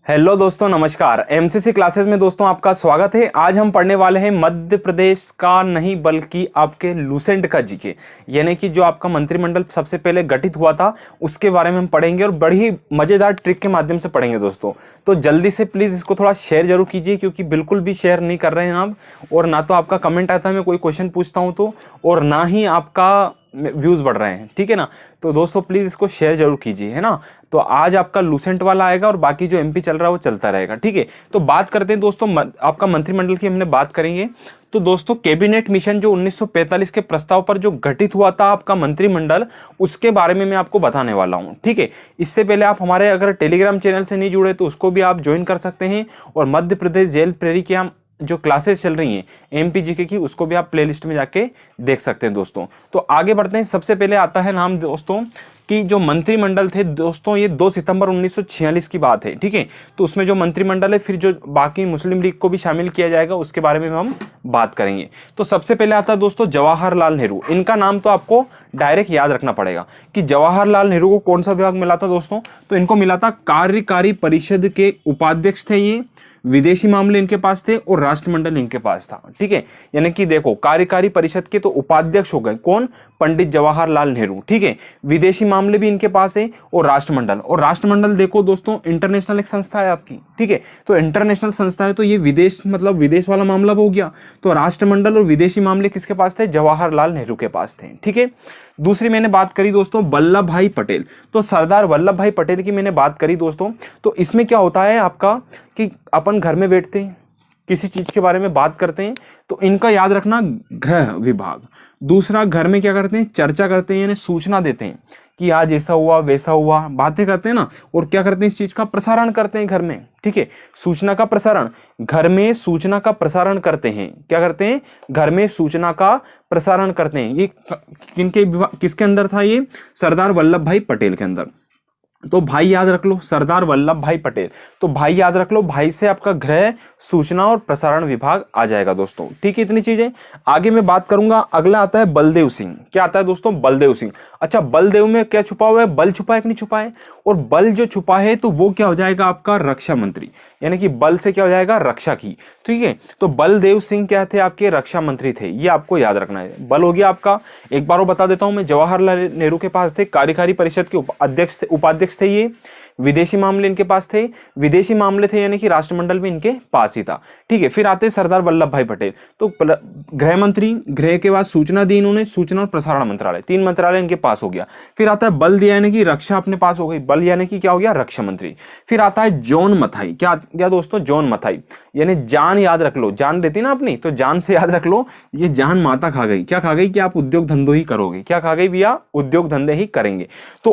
Hello दोस्तों, नमस्कार। MCC classes में दोस्तों आपका स्वागत है। आज हम पढ़ने वाले हैं मध्य प्रदेश का नहीं बल्कि आपके लूसेंट का जीके, यानी कि जो आपका मंत्रिमंडल सबसे पहले गठित हुआ था उसके बारे में हम पढ़ेंगे और बड़ी मजेदार ट्रिक के माध्यम से पढ़ेंगे दोस्तों। तो जल्दी से प्लीज इसको थोड़ा शेयर जरूर कीजिए, क्योंकि बिल्कुल भी शेयर नहीं कर रहे हैं आप, और ना तो आपका कमेंट आता है मैं कोई क्वेश्चन पूछता हूँ तो, और ना ही आपका व्यूज बढ़ रहे हैं। ठीक है ना। तो दोस्तों प्लीज इसको शेयर जरूर कीजिए, है ना। तो आज आपका लूसेंट वाला आएगा और बाकी जो एमपी चल रहा है वो चलता रहेगा। ठीक है। तो बात करते हैं दोस्तों, आपका मंत्रिमंडल की हमने बात करेंगे। तो दोस्तों कैबिनेट मिशन जो 1945 के प्रस्ताव पर जो गठित हुआ था आपका मंत्रिमंडल, उसके बारे में मैं आपको बताने वाला हूं। ठीक है। इससे पहले आप हमारे अगर टेलीग्राम चैनल से नहीं जुड़े तो उसको भी आप ज्वाइन कर सकते हैं, और मध्य प्रदेश जेल प्रेरी के हम जो क्लासेस चल रही हैं एमपीजीके की, उसको भी आप प्लेलिस्ट में जाके देख सकते हैं दोस्तों। तो आगे बढ़ते हैं। सबसे पहले आता है नाम दोस्तों कि जो मंत्रिमंडल थे दोस्तों, ये 2 सितंबर 1946 की बात है। ठीक है। तो उसमें जो मंत्रिमंडल है, फिर जो बाकी मुस्लिम लीग को भी शामिल किया जाएगा उसके बारे में हम बात करेंगे। तो सबसे पहले आता है दोस्तों जवाहरलाल नेहरू। इनका नाम तो आपको डायरेक्ट याद रखना पड़ेगा कि जवाहरलाल नेहरू को कौन सा विभाग मिला था दोस्तों। तो इनको मिला था कार्यकारी परिषद के उपाध्यक्ष थे ये, विदेशी मामले इनके पास थे और राष्ट्रमंडल इनके पास था। ठीक है। यानी कि देखो, कार्यकारी परिषद के तो उपाध्यक्ष हो गए कौन, पंडित जवाहरलाल नेहरू। ठीक है। विदेशी मामले भी इनके पास है और राष्ट्रमंडल देखो दोस्तों, इंटरनेशनल एक संस्था है आपकी। ठीक है। तो इंटरनेशनल संस्था है तो ये विदेश, मतलब विदेश वाला मामला हो गया। तो राष्ट्रमंडल और विदेशी मामले किसके पास थे, जवाहरलाल नेहरू के पास थे। ठीक है। दूसरी मैंने बात करी दोस्तों वल्लभ भाई पटेल। तो सरदार वल्लभ भाई पटेल की मैंने बात करी दोस्तों। तो इसमें क्या होता है आपका कि अपन घर में बैठते हैं, किसी चीज के बारे में बात करते हैं, तो इनका याद रखना गृह विभाग। दूसरा, घर में क्या करते हैं, चर्चा करते हैं, यानी सूचना देते हैं कि आज ऐसा हुआ वैसा हुआ, बातें करते हैं ना। और क्या करते हैं, इस चीज का प्रसारण करते हैं घर में। ठीक है। सूचना का प्रसारण, घर में सूचना का प्रसारण करते हैं। क्या करते हैं, घर में सूचना का प्रसारण करते हैं। ये किसके अंदर था, ये सरदार वल्लभ भाई पटेल के अंदर। तो भाई याद रख लो, सरदार वल्लभ भाई पटेल। तो भाई याद रख लो, भाई से आपका गृह, सूचना और प्रसारण विभाग आ जाएगा दोस्तों। ठीक है। इतनी चीजें आगे मैं बात करूंगा। अगला आता है बलदेव सिंह। क्या आता है दोस्तों, बलदेव सिंह। अच्छा, बलदेव में क्या छुपा हुआ है, बल छुपा है कि नहीं छुपा है, और बल जो छुपा है तो वो क्या हो जाएगा आपका रक्षा मंत्री, यानी कि बल से क्या हो जाएगा, रक्षा की। ठीक है। तो बलदेव सिंह क्या थे, आपके रक्षा मंत्री थे। ये आपको याद रखना है। बल हो गया आपका, एक बार और बता देता हूं मैं, जवाहरलाल नेहरू के पास थे, कार्यकारी परिषद के उपाध्यक्ष थे ये। विदेशी मामले इनके पास थे, विदेशी मामले थे यानी कि राष्ट्रमंडल भी इनके पास ही था। ठीक है। फिर आते सरदार वल्लभ भाई पटेल। तो गृह मंत्री, गृह के बाद सूचना दी इन्होंने, सूचना और प्रसारण मंत्रालय, 3 मंत्रालय इनके पास हो गया। फिर आता है बल दिया, यानी कि रक्षा अपने पास हो गई, बल यानी कि क्या हो गया, रक्षा मंत्री। फिर आता है जॉन मथाई। क्या दोस्तों, जॉन मथाई, यानी जान याद रख लो, जान रहती ना अपनी, तो जान से याद रख लो, ये जान माता खा गई। क्या खा गई, कि आप उद्योग धंधो ही करोगे। क्या खा गई भैया, उद्योग धंधे ही करेंगे। तो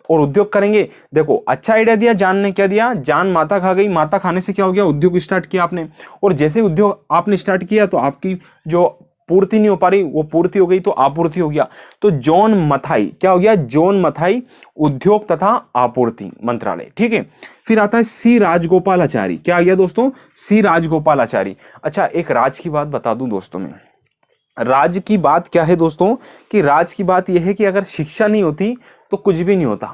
उद्योग करेंगे। देखो, अच्छा आइडिया दिया जान ने, क्या दिया, जान माता खा गई। माता खाने से क्या हो गया, उद्योग स्टार्ट किया आपने, और जैसे उद्योग आपने स्टार्ट किया तो आपकी जो पूर्ति नहीं हो पा रही वो पूर्ति हो गई, तो आपूर्ति हो गया। तो जॉन मथाई क्या हो गया, जॉन मथाई, उद्योग तथा आपूर्ति मंत्रालय। ठीक है। फिर आता है सी राजगोपालाचारी। क्या आ गया दोस्तों, सी राजगोपालाचारी। अच्छा, एक राज की बात बता दूं दोस्तों में। राज की बात क्या है दोस्तों, कि राज की बात यह है कि अगर शिक्षा नहीं होती तो कुछ भी नहीं होता।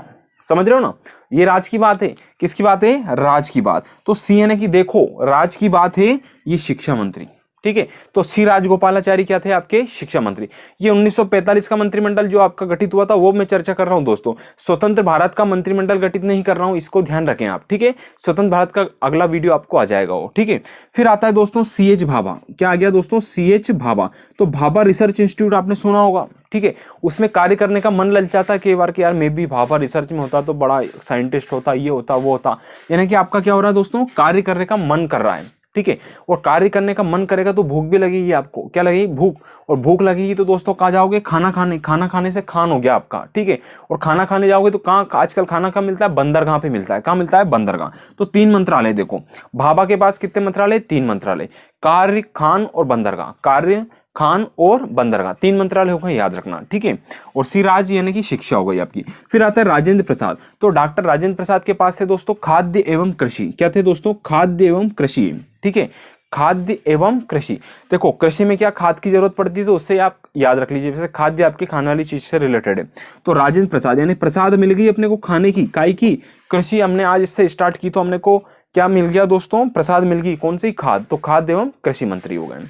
समझ रहे हो ना, ये राज की बात है। किसकी बात है, राज की बात। तो सी यानी कि देखो, राज की बात है, ये शिक्षा मंत्री। ठीक है। तो सी राजगोपालाचारी क्या थे, आपके शिक्षा मंत्री। ये 1945 का मंत्रिमंडल जो आपका गठित हुआ था वो मैं चर्चा कर रहा हूं दोस्तों। स्वतंत्र भारत का मंत्रिमंडल गठित नहीं कर रहा हूं, इसको ध्यान रखें आप। ठीक है। स्वतंत्र भारत का अगला वीडियो आपको आ जाएगा वो। ठीक है। फिर आता है दोस्तों CH भाभा। क्या आ गया दोस्तों, CH भाभा। तो भाभा रिसर्च इंस्टीट्यूट आपने सुना होगा। ठीक है। उसमें कार्य करने का मन ललचाता है कई बार कि यार मैं भी भाभा रिसर्च में होता तो बड़ा साइंटिस्ट होता, ये होता वो होता। यानी कि आपका क्या हो रहा है दोस्तों, कार्य करने का मन कर रहा है। ठीक है। और कार्य करने का मन करेगा तो भूख भी लगेगी आपको। क्या लगेगी, भूख। और भूख लगेगी तो दोस्तों कहाँ जाओगे, खाना खाने। खाना खाने से खान हो गया आपका। ठीक है। और खाना खाने जाओगे तो कहाँ आजकल खाना कहाँ मिलता है, बंदरगाह पे मिलता है। कहाँ मिलता है, बंदरगाह। तो 3 मंत्रालय देखो, भाभा के पास कितने मंत्रालय, 3 मंत्रालय, कार्य, खान और बंदरगाह। कार्य, खान और बंदरगाह, 3 मंत्रालय होगा, याद रखना। ठीक है। और सिराज यानी कि शिक्षा हो गई आपकी। फिर आता है राजेंद्र प्रसाद। तो डॉक्टर राजेंद्र प्रसाद के पास थे दोस्तों खाद्य एवं कृषि। क्या थे दोस्तों, खाद्य एवं कृषि। ठीक है। खाद्य एवं कृषि। देखो कृषि में क्या खाद की जरूरत पड़ती है, तो उससे आप याद रख लीजिए, जैसे खाद्य आपकी खाने वाली चीज से रिलेटेड है। तो राजेंद्र प्रसाद, यानी प्रसाद मिल गई अपने को खाने की, काय की, कृषि हमने आज इससे स्टार्ट की, तो हमने को क्या मिल गया दोस्तों, प्रसाद मिल गई, कौन सी, खाद, तो खाद्य एवं कृषि मंत्री हो गए।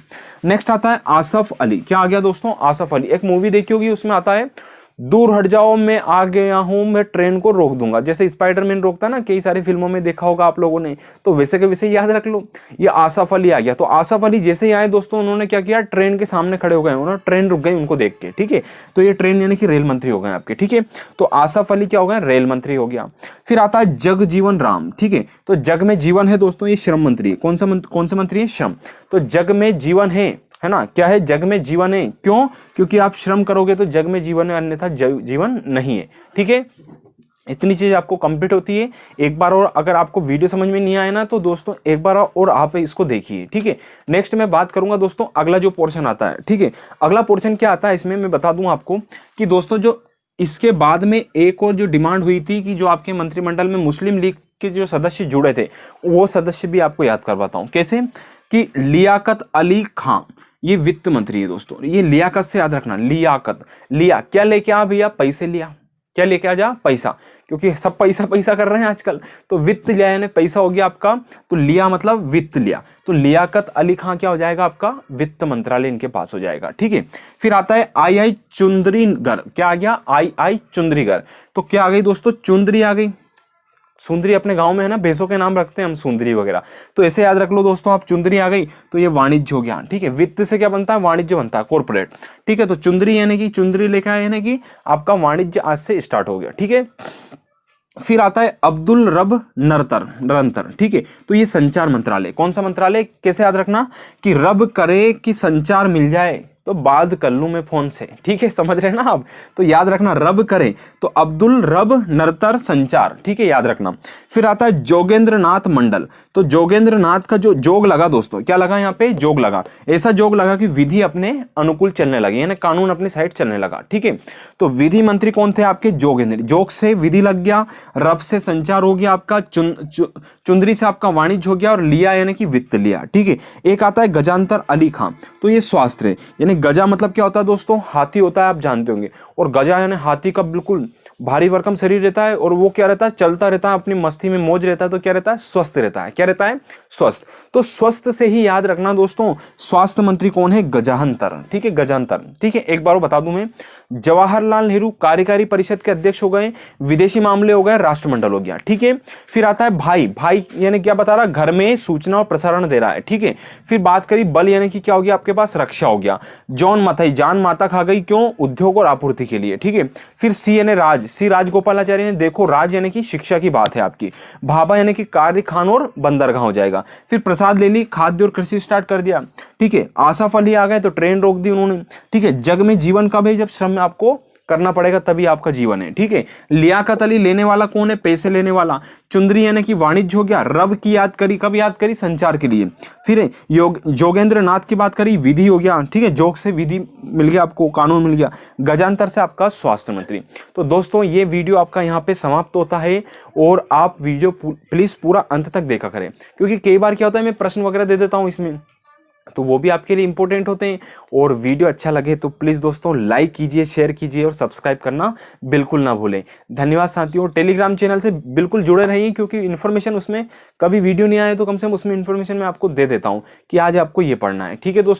नेक्स्ट आता है आसफ अली, क्या आ गया दोस्तों, आसफ अली। एक मूवी देखी होगी, उसमें आता है दूर हट जाओ मैं आ गया हूं, मैं ट्रेन को रोक दूंगा, जैसे स्पाइडरमैन रोकता है ना, कई सारी फिल्मों में देखा होगा आप लोगों ने, तो वैसे के वैसे याद रख लो, ये आसफ अली आ गया। तो आसफ अली जैसे ही आए दोस्तों, उन्होंने क्या किया, ट्रेन के सामने खड़े हो गए, उन्होंने ट्रेन रुक गई उनको देख के, ठीक है, तो ये ट्रेन यानी कि रेल मंत्री हो गए आपके, ठीक है, तो आसफ अली क्या हो गए, रेल मंत्री हो गया। फिर आता है जगजीवन राम, ठीक है, तो जग में जीवन है दोस्तों, ये श्रम मंत्री, कौन सा मंत्री है, श्रम। तो जग में जीवन है ना, क्या है, जग में जीवन है, क्यों, क्योंकि आप श्रम करोगे तो जग में जीवन है, अन्यथा जीवन नहीं है, ठीक है। इतनी चीज आपको कंप्लीट होती है। एक बार और अगर आपको वीडियो समझ में नहीं आए ना, तो दोस्तों एक बार और आप इसको देखिए, ठीक है। नेक्स्ट मैं बात करूंगा दोस्तों, अगला जो पोर्शन आता है, ठीक है, अगला पोर्शन क्या आता है इसमें, मैं बता दूं आपको कि दोस्तों जो इसके बाद में एक और जो डिमांड हुई थी कि जो आपके मंत्रिमंडल में मुस्लिम लीग के जो सदस्य जुड़े थे, वो सदस्य भी आपको याद करवाता हूं, कैसे, कि लियाकत अली खां, ये वित्त मंत्री है दोस्तों, ये लियाकत से याद रखना, लियाकत, लिया क्या लेके आ भैया, पैसे लिया, क्या लेके आ जा, पैसा, क्योंकि सब पैसा पैसा कर रहे हैं आजकल, तो वित्त लिया यानी पैसा हो गया आपका, तो लिया मतलब वित्त लिया, तो लियाकत अली खां क्या हो जाएगा आपका, वित्त मंत्रालय इनके पास हो जाएगा, ठीक है। फिर आता है आई चुंदरीगढ़, क्या आ गया, आई चुंदरीगढ़, तो क्या आ गई दोस्तों, चुंदरी आ गई, सुंदरी अपने गांव में है ना, भैंसों के नाम रखते हैं हम, सुंदरी वगैरह, तो ऐसे याद रख लो दोस्तों आप, चुंदरी आ गई, तो ये वाणिज्य हो गया, ठीक है, वित्त से क्या बनता है, वाणिज्य बनता है, कॉर्पोरेट, ठीक है, तो चुंदरी यानी कि चुंदरी लेखा है, यानी कि आपका वाणिज्य आज से स्टार्ट हो गया, ठीक है। फिर आता है अब्दुल रब निरंतर, ठीक है, तो ये संचार मंत्रालय, कौन सा मंत्रालय, कैसे याद रखना, कि रब करे कि संचार मिल जाए तो बात कर लूं मैं फोन से, ठीक है, समझ रहे ना आप, तो याद रखना, रब करे, तो अब्दुल रब निरंतर संचार, ठीक है, याद रखना। फिर आता है जोगेंद्र नाथ मंडल, तो जोगेंद्र नाथ का जो जोग लगा दोस्तों, क्या लगा यहाँ पे, जोग लगा, ऐसा जोग लगा कि विधि अपने अनुकूल चलने लगी, यानी कानून अपनी साइड चलने लगा, ठीक है। तो विधि मंत्री कौन थे आपके, जोगेंद्र, जोग से विधि लग गया, रब से संचार हो गया आपका, चुंदरी से आपका वाणिज्य हो गया, और लिया यानी कि वित्त लिया, ठीक है। एक आता है गजांतर अली खां, तो ये स्वास्थ्य, यानी गजा मतलब क्या होता है दोस्तों, हाथी होता है, आप जानते होंगे, और गजा यानी हाथी का बिल्कुल भारी भरकम शरीर रहता है, और वो क्या रहता है, चलता रहता है, अपनी मस्ती में मौज रहता है, तो क्या रहता है, स्वस्थ रहता है, क्या रहता है, स्वस्थ। तो स्वस्थ से ही याद रखना दोस्तों, स्वास्थ्य मंत्री कौन है, गजांतर, ठीक है, गजांतर, ठीक है। एक बार बता दूं मैं, जवाहरलाल नेहरू कार्यकारी परिषद के अध्यक्ष हो गए, विदेशी मामले हो गए, राष्ट्रमंडल हो गया, ठीक है। फिर आता है भाई, भाई यानी क्या बता रहा, घर में सूचना और प्रसारण दे रहा है, ठीक है। फिर बात करी बल, यानी कि क्या हो गया आपके पास, रक्षा हो गया। जॉन मथाई, जान माता खा गई, क्यों, उद्योग और आपूर्ति के लिए, ठीक है। फिर सी यानी राज, सी राजगोपालाचार्य ने, देखो राज यानी कि शिक्षा की बात है आपकी। भाभा यानी कि कार्य खान और बंदरगाह हो जाएगा। फिर प्रसाद ले ली, खाद्य और कृषि स्टार्ट कर दिया, ठीक है। आसफ अली आ गए तो ट्रेन रोक दी उन्होंने, ठीक है। जग में जीवन कब है, जब श्रम में आपको करना पड़ेगा तभी आपका जीवन है, ठीक है। लियाकत अली लेने वाला कौन है, पैसे लेने वाला। चुंदरी यानी कि वाणिज्य हो गया। रब की याद करी, कब याद करी, संचार के लिए। फिर जोगेंद्र नाथ की बात करी, विधि हो गया, ठीक है, जोग से विधि मिल गया आपको, कानून मिल गया। गजांतर से आपका स्वास्थ्य मंत्री। तो दोस्तों ये वीडियो आपका यहाँ पे समाप्त होता है, और आप वीडियो प्लीज पूरा अंत तक देखा करें, क्योंकि कई बार क्या होता है मैं प्रश्न वगैरह दे देता हूँ इसमें, तो वो भी आपके लिए इंपॉर्टेंट होते हैं। और वीडियो अच्छा लगे तो प्लीज़ दोस्तों लाइक कीजिए, शेयर कीजिए और सब्सक्राइब करना बिल्कुल ना भूलें। धन्यवाद साथियों। टेलीग्राम चैनल से बिल्कुल जुड़े रहिए, क्योंकि इन्फॉर्मेशन उसमें कभी वीडियो नहीं आए तो कम से कम उसमें इन्फॉर्मेशन मैं आपको दे देता हूँ कि आज आपको ये पढ़ना है, ठीक है दोस्तों।